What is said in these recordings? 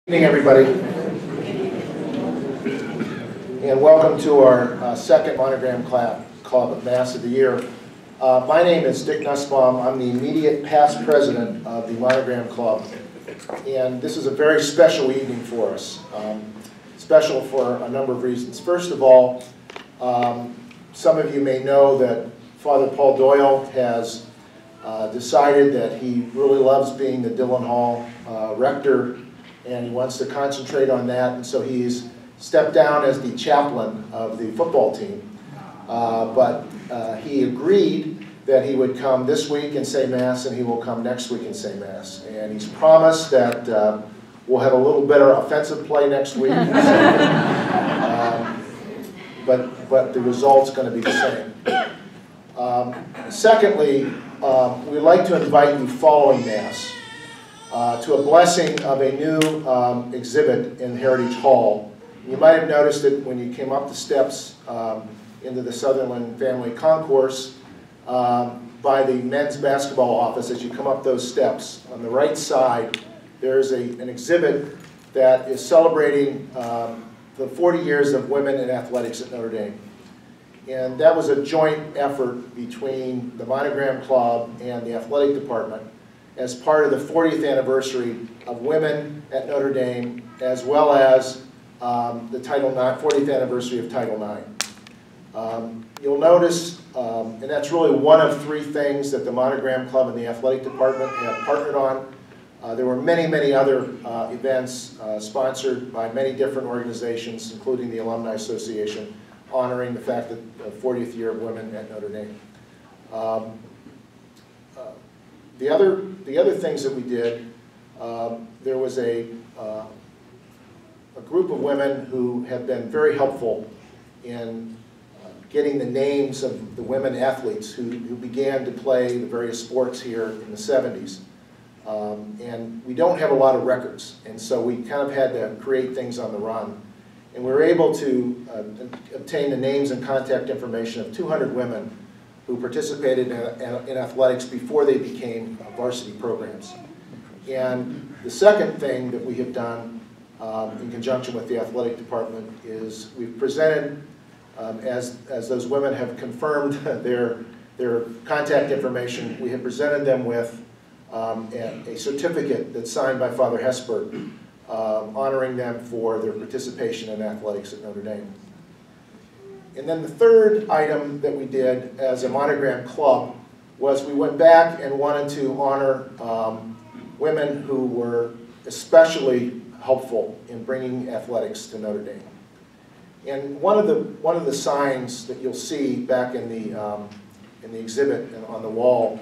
Good evening, everybody, and welcome to our second Monogram Club Mass of the Year. My name is Dick Nussbaum. I'm the immediate past president of the Monogram Club, and this is a very special evening for us. Special for a number of reasons. First of all, some of you may know that Father Paul Doyle has decided that he really loves being the Dillon Hall rector, and he wants to concentrate on that, and so he's stepped down as the chaplain of the football team. But he agreed that he would come this week and say Mass, and he will come next week and say Mass. And he's promised that we'll have a little better offensive play next week. But the result's going to be the same. Secondly, we'd like to invite you following Mass to a blessing of a new exhibit in Heritage Hall. You might have noticed it when you came up the steps into the Sutherland Family Concourse by the men's basketball office. As you come up those steps, on the right side, there's an exhibit that is celebrating the 40 years of women in athletics at Notre Dame. And that was a joint effort between the Monogram Club and the athletic department as part of the 40th anniversary of women at Notre Dame, as well as the 40th anniversary of Title IX. You'll notice, and that's really one of three things that the Monogram Club and the athletic department have partnered on. There were many, many other events sponsored by many different organizations, including the Alumni Association, honoring the fact that the 40th year of women at Notre Dame. The other things that we did, there was a group of women who have been very helpful in getting the names of the women athletes who began to play the various sports here in the 70s. And we don't have a lot of records, and so we kind of had to create things on the run. And we were able to obtain the names and contact information of 200 women who participated in athletics before they became varsity programs. And the second thing that we have done in conjunction with the athletic department is we've presented, as those women have confirmed their contact information, we have presented them with a certificate that's signed by Father Hesper, honoring them for their participation in athletics at Notre Dame. And then the third item that we did as a Monogram Club was we went back and wanted to honor women who were especially helpful in bringing athletics to Notre Dame. And one of the signs that you'll see back in the exhibit and on the wall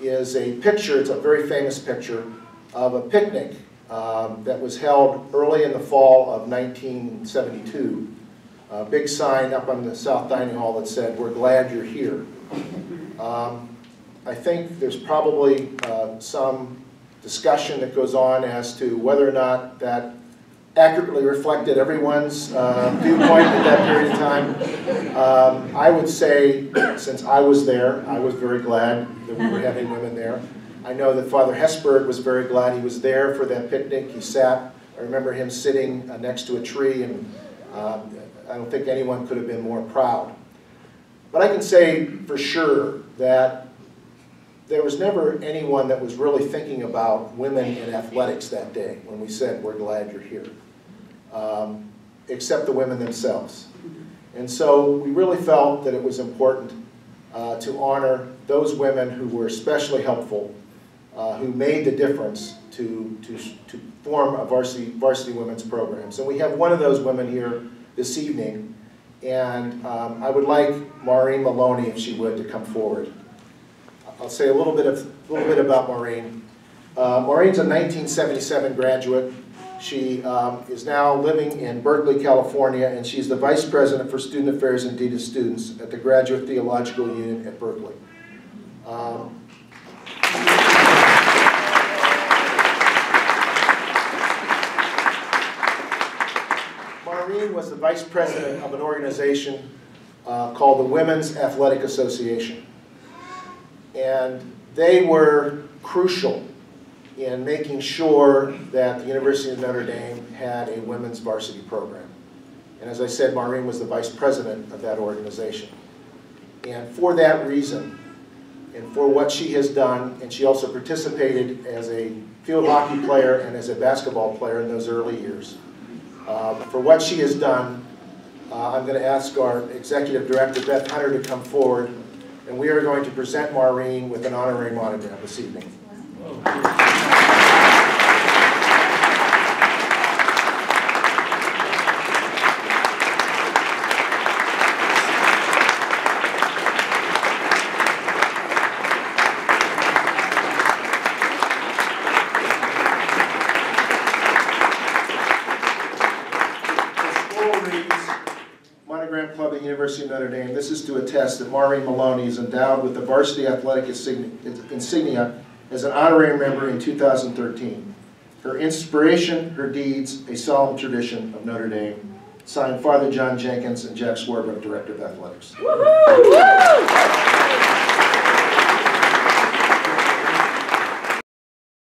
is a picture. It's a very famous picture of a picnic that was held early in the fall of 1972. A big sign up on the South Dining Hall that said, "We're glad you're here." I think there's probably some discussion that goes on as to whether or not that accurately reflected everyone's viewpoint at that period of time. I would say, since I was there, I was very glad that we were having women there. I know that Father Hesper was very glad he was there for that picnic. He sat, I remember him sitting next to a tree, and I don't think anyone could have been more proud. But I can say for sure that there was never anyone that was really thinking about women in athletics that day when we said, "We're glad you're here," except the women themselves. And so we really felt that it was important to honor those women who were especially helpful, who made the difference to form a varsity women's program. So we have one of those women here this evening, and I would like Maureen Maloney, if she would, to come forward. I'll say a little bit about Maureen. Maureen's a 1977 graduate. She is now living in Berkeley, California, and she's the Vice President for Student Affairs and Dean of Students at the Graduate Theological Unit at Berkeley. Maureen was the vice president of an organization called the Women's Athletic Association. And they were crucial in making sure that the University of Notre Dame had a women's varsity program. And as I said, Maureen was the vice president of that organization. And for that reason, and for what she has done, and she also participated as a field hockey player and as a basketball player in those early years. For what she has done, I'm going to ask our Executive Director, Beth Hunter, to come forward, and we are going to present Maureen with an honorary monogram this evening. Monogram Club at the University of Notre Dame. This is to attest that Maureen Maloney is endowed with the varsity athletic insignia as an honorary member in 2013. Her inspiration, her deeds, a solemn tradition of Notre Dame. Signed, Father John Jenkins and Jack Swarbrick, Director of Athletics. Woohoo!